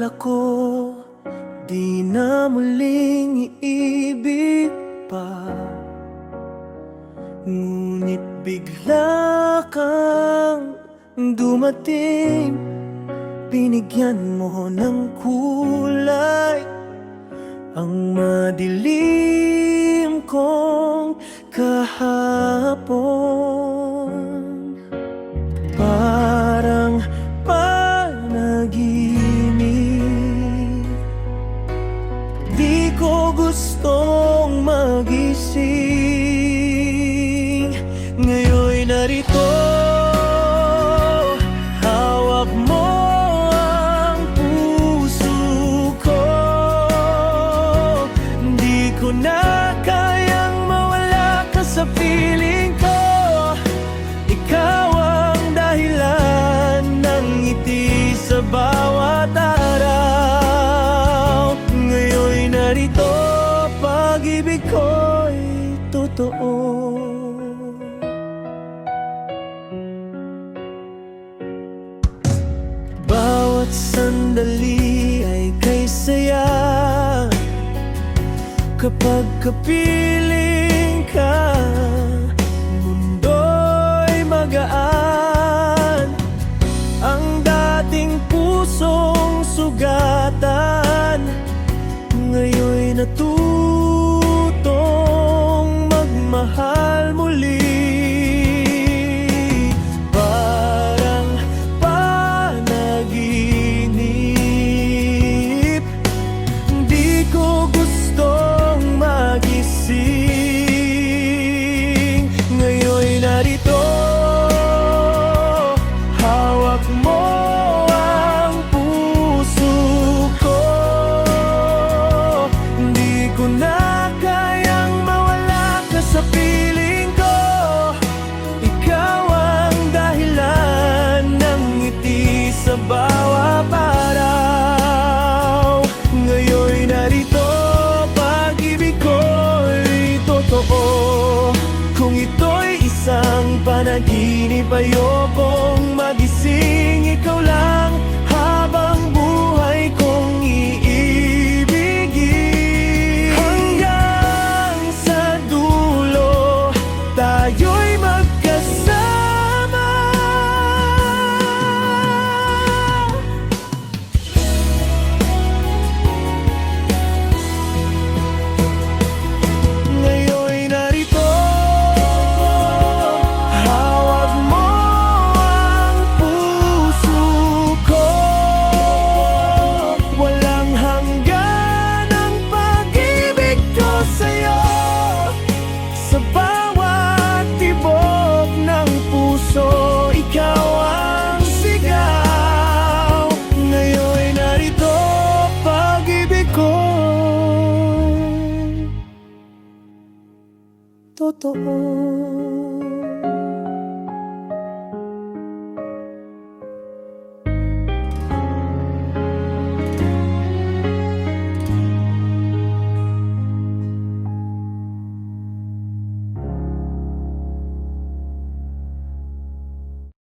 Akala ko di na muling iibig pa, ngunit bigla kang dumating. Binigyan mo ng kulay ang madilim kong kahapon. Parang panaginip, di ko gustong magising. Ngayon'y narito, hawak mo ang puso ko. Di ko na kayang mawala ka sa piling ko. Ikaw ang dahilan ng ngiti sa bawat araw. Ngayon'y narito, pag-ibig ko'y totoo. Bawat sandali ay kay saya kapag kapiling ka. Mundo'y magaan, ang dating pusong sugatan ngayon'y natutong magmahal muli. Parang panaginip, di ko gustong magising. Ngayon'y narito, hawak mo ang puso ko. Di ko na kayang mawala ka sa piling ko. Ikaw ang dahilan ng ngiti sa bawat araw. Ngayon'y narito, pag-ibig ko'y totoo. Kung ito'y isang panaginip, ayokong magising. Ikaw lang habang buhay kong iibigin. Hanggang sa dulo, tayo'y magkasama. Ngayon'y narito, hawak mo ang puso ko. Walang hanggan ang pag-ibig ko sa'yo. Sa bawat tibok ng puso, ikaw ang sigaw. Ngayon'y narito, pag-ibig ko totoo.